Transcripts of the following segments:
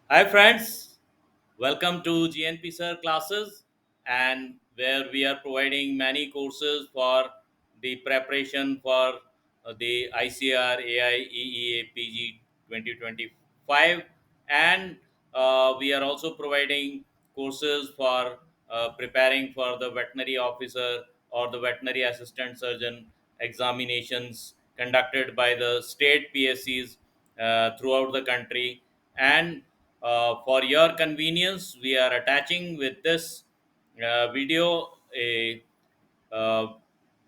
Hi friends, welcome to GNP Sir classes and where we are providing many courses for the preparation for the ICR AI EEA PG 2025 and we are also providing courses for preparing for the veterinary officer or the veterinary assistant surgeon examinations conducted by the state PSCs throughout the country and for your convenience, we are attaching with this video a uh,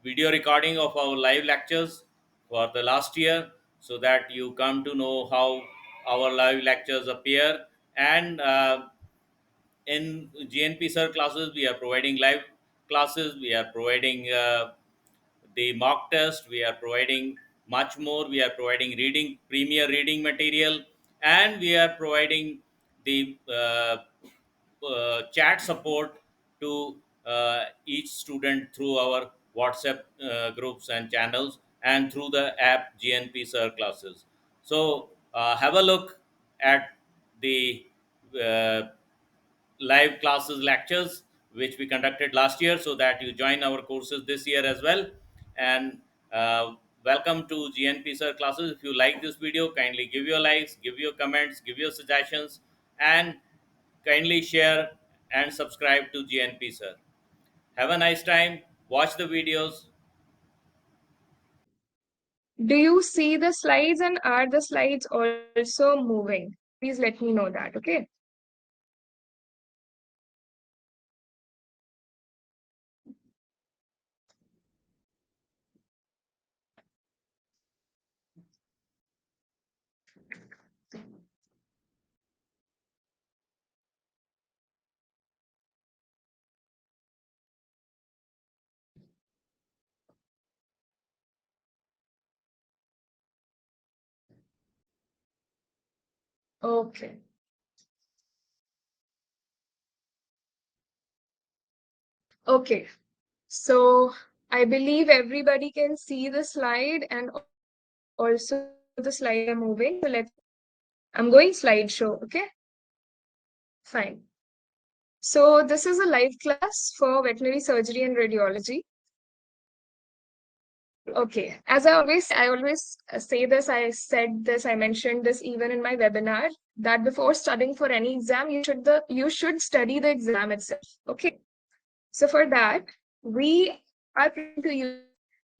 video recording of our live lectures for the last year so that you come to know how our live lectures appear. And in GNP Sir classes, we are providing live classes, we are providing the mock test, we are providing much more, we are providing reading premier reading material, and we are providing the chat support to each student through our WhatsApp groups and channels and through the app GNP Sir classes. So have a look at the uh, live classes lectures which we conducted last year so that you join our courses this year as well. And uh, welcome to GNP Sir classes. If you like this video, kindly give your likes, give your comments, give your suggestions, and kindly share and subscribe to GNP Sir. Have a nice time, watch the videos. Do you see the slides and are the slides also moving? Please let me know that, okay? Okay. Okay. So I believe everybody can see the slide and also the slides are moving. So I'm going slideshow, okay? Fine. So this is a live class for veterinary surgery and radiology. Okay. As I always say this, I said this, I mentioned this even in my webinar, that before studying for any exam, you should study the exam itself. Okay. So for that, we are going to use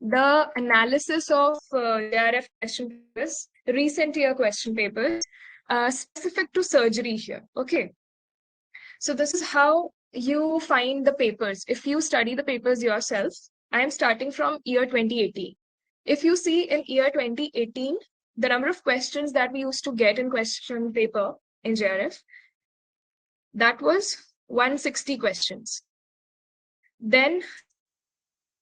the analysis of JRF question papers, recent year question papers, specific to surgery here. Okay. So this is how you find the papers. If you study the papers yourself, I am starting from year 2018. If you see in year 2018, the number of questions that we used to get in question paper in JRF, that was 160 questions. Then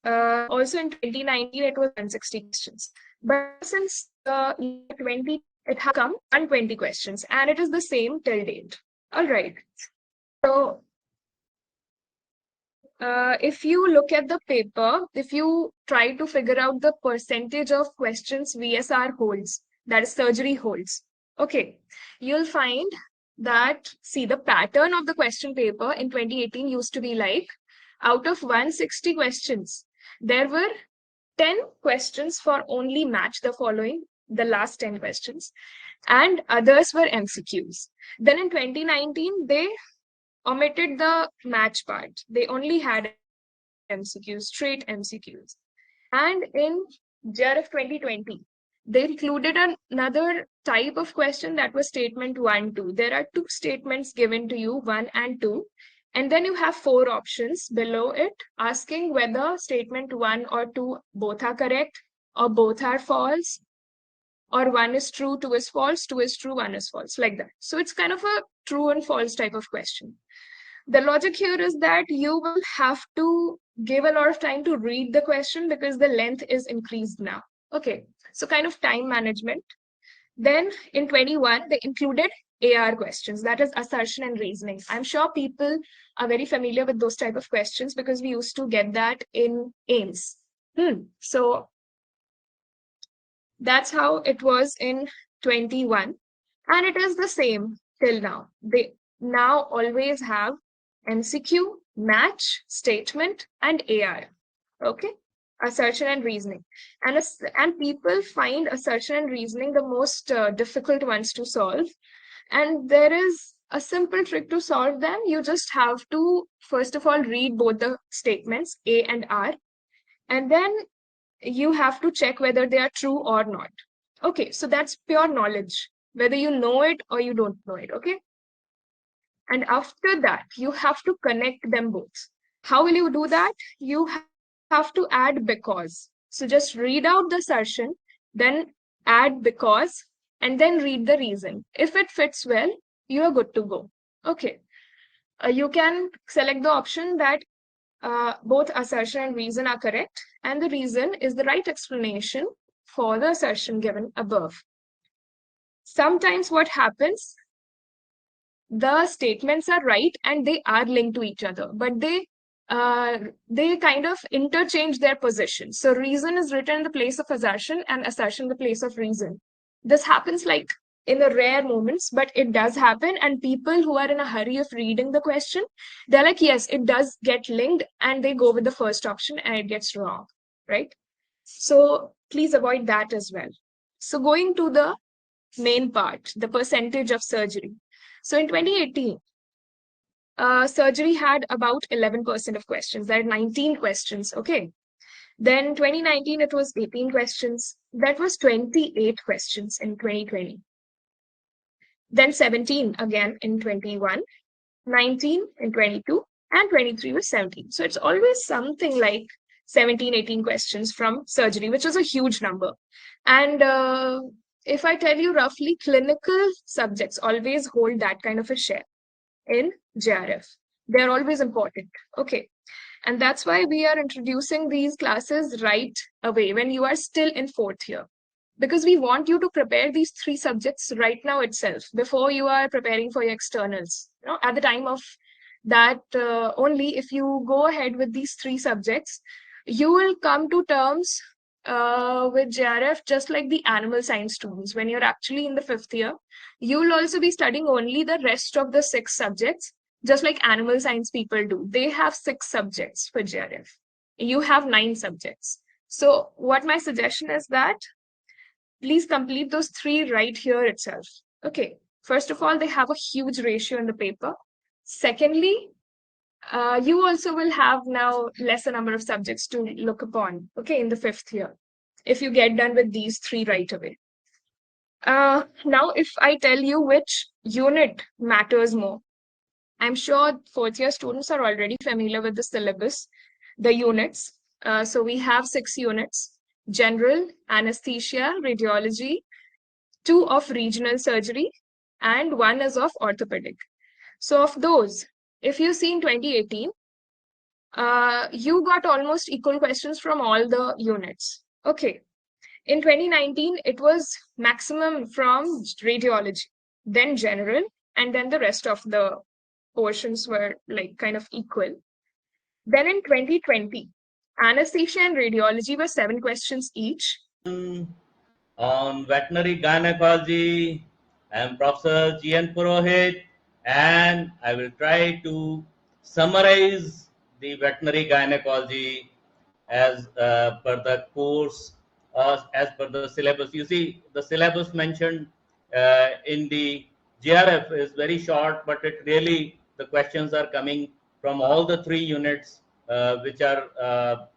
also in 2019, it was 160 questions. But since year 20, it has come 120 questions, and it is the same till date. All right. So if you look at the paper, if you try to figure out the percentage of questions VSR holds, that is surgery holds, okay, you'll find that, see, the pattern of the question paper in 2018 used to be like, out of 160 questions, there were 10 questions for only match the following, the last 10 questions, and others were MCQs. Then in 2019, they omitted the match part. They only had MCQs, straight MCQs. And in JRF 2020, they included another type of question that was statement 1, 2. There are two statements given to you, 1 and 2. And then you have four options below it asking whether statement 1 or 2 both are correct or both are false, or 1 is true, 2 is false, 2 is true, 1 is false, like that. So it's kind of a true and false type of question. The logic here is that you will have to give a lot of time to read the question because the length is increased now. Okay, so kind of time management. Then in 21, they included AR questions, that is assertion and reasoning. I'm sure people are very familiar with those type of questions because we used to get that in AIMS. So that's how it was in 21. And it is the same. till now. They now always have MCQ, match, statement, and AR. Okay, assertion and reasoning. And people find assertion and reasoning the most difficult ones to solve. And there is a simple trick to solve them. You just have to, first of all, read both the statements, A and R, and then you have to check whether they are true or not. Okay, so that's pure knowledge, whether you know it or you don't know it. Okay, and after that, you have to connect them both. How will you do that? You have to add because. So just read out the assertion, then add because, and then read the reason. If it fits well, you are good to go. Okay. You can select the option that both assertion and reason are correct, and the reason is the right explanation for the assertion given above. Sometimes what happens, the statements are right and they are linked to each other, but they kind of interchange their position. So reason is written in the place of assertion and assertion in the place of reason. This happens like in the rare moments, but it does happen. And people who are in a hurry of reading the question, they're like, yes, it does get linked, and they go with the first option and it gets wrong, right? So please avoid that as well. So going to the main part, the percentage of surgery. So in 2018, surgery had about 11% of questions. There are 19 questions. Okay. Then 2019, it was 18 questions. That was 28 questions in 2020. Then 17 again in 21, 19 in 22, and 23 was 17. So it's always something like 17, 18 questions from surgery, which is a huge number. And if I tell you roughly, clinical subjects always hold that kind of a share in JRF. They're always important. Okay. And that's why we are introducing these classes right away when you are still in fourth year. Because we want you to prepare these three subjects right now itself before you are preparing for your externals. You know, at the time of that, only if you go ahead with these three subjects, you will come to terms with JRF just like the animal science students. When you're actually in the fifth year, you will also be studying only the rest of the six subjects, just like animal science people do. They have six subjects for JRF. You have 9 subjects. So what my suggestion is that please complete those three right here itself. Okay. First of all, they have a huge ratio in the paper. Secondly, you also will have now lesser number of subjects to look upon, okay, in the fifth year, if you get done with these three right away. Now, if I tell you which unit matters more, I'm sure fourth year students are already familiar with the syllabus, the units. So we have 6 units: general, anesthesia, radiology, 2 of regional surgery, and 1 is of orthopedic. So of those, if you see in 2018, you got almost equal questions from all the units. Okay. In 2019, it was maximum from radiology, then general, and then the rest of the portions were like kind of equal. Then in 2020, anesthesia and radiology were 7 questions each. On veterinary gynecology. I am Professor GN Purohit, and I will try to summarize the veterinary gynecology as per the course, as per the syllabus. You see, the syllabus mentioned in the GRF is very short, but it really, the questions are coming from all the 3 units which are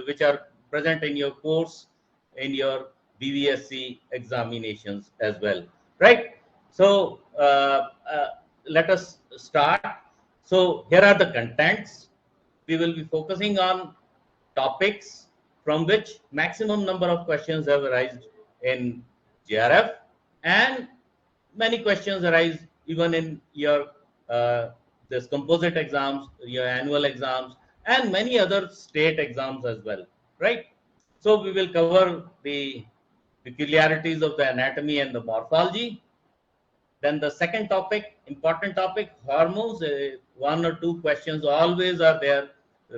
which are present in your course, in your BVSC examinations as well, right? So let us start. So here are the contents. We will be focusing on topics from which maximum number of questions have arisen in JRF, and many questions arise even in your this composite exams, your annual exams, and many other state exams as well, right? So we will cover the peculiarities of the anatomy and the morphology. Then the second topic, important topic, hormones. 1 or 2 questions always are there,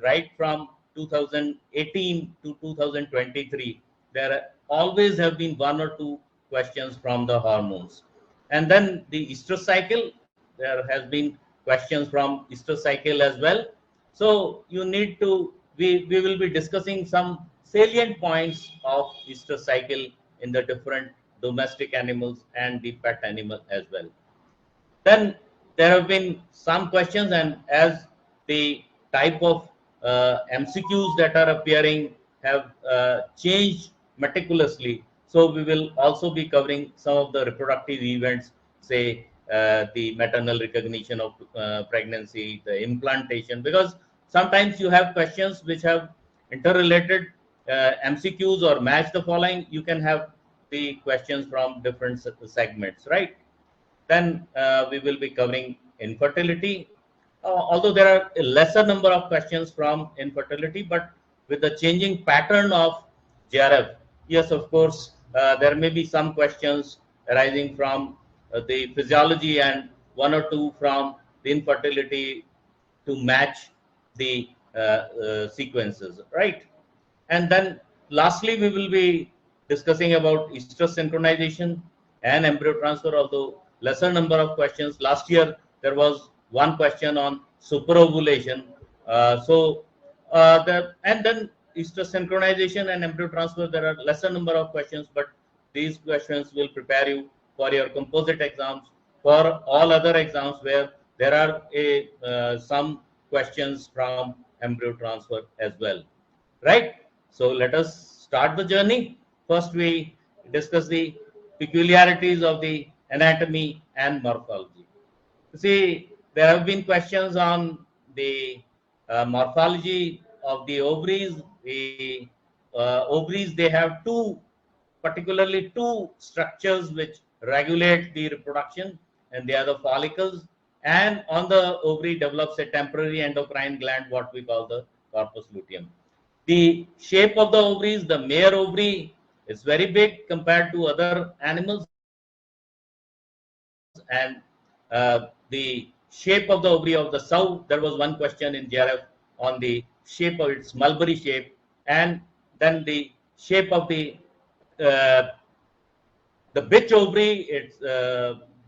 right from 2018 to 2023. There always have been 1 or 2 questions from the hormones. And then the Easter cycle, there has been questions from Easter cycle as well. So you need to, we will be discussing some salient points of Easter cycle in the different domestic animals and the pet animal as well. Then there have been some questions, and as the type of MCQs that are appearing have changed meticulously, so we will also be covering some of the reproductive events, say the maternal recognition of pregnancy, the implantation, because sometimes you have questions which have interrelated MCQs or match the following. You can have the questions from different segments, right? Then we will be covering infertility. Although there are a lesser number of questions from infertility, but with the changing pattern of JRF, yes, of course, there may be some questions arising from the physiology and one or two from the infertility to match the sequences, right? And then lastly, we will be discussing about estrus synchronization and embryo transfer, although lesser number of questions. Last year, there was one question on superovulation. And then estrus synchronization and embryo transfer, there are lesser number of questions, but these questions will prepare you for your composite exams, for all other exams where there are some questions from embryo transfer as well, right? So let us start the journey. First, we discuss the peculiarities of the anatomy and morphology. See, there have been questions on the morphology of the ovaries. The ovaries, they have particularly two structures which regulate the reproduction, and they are the follicles. And on the ovary develops a temporary endocrine gland, what we call the corpus luteum. The shape of the ovaries, the mare ovary is very big compared to other animals, and the shape of the ovary of the sow, there was one question in JRF on the shape of its mulberry shape, and then the shape of uh, the bitch ovary, it's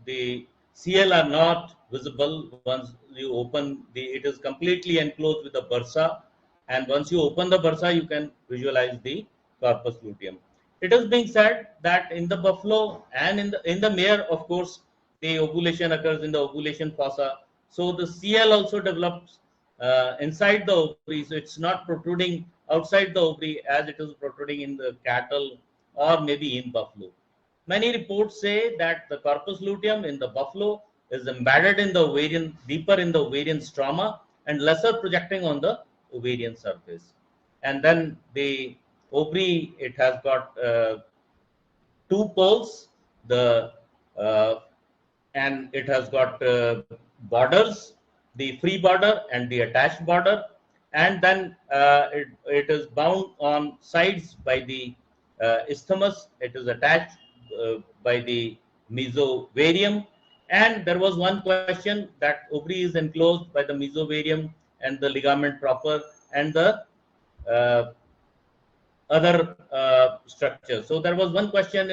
the CL are not visible once you open it is completely enclosed with the bursa, and once you open the bursa, you can visualize the corpus luteum. It is being said that in the buffalo and in the mare, of course, the ovulation occurs in the ovulation fossa. So the CL also develops inside the ovary, so it's not protruding outside the ovary as it is protruding in the cattle or maybe in buffalo. Many reports say that the corpus luteum in the buffalo is embedded in the ovarian, deeper in the ovarian stroma, and lesser projecting on the ovarian surface. And then the ovary, it has got two poles, the uh, and it has got borders, the free border and the attached border, and then it is bound on sides by the isthmus. It is attached by the mesovarium, and there was one question that ovary is enclosed by the mesovarium and the ligament proper and the uh, other structures. So there was one question in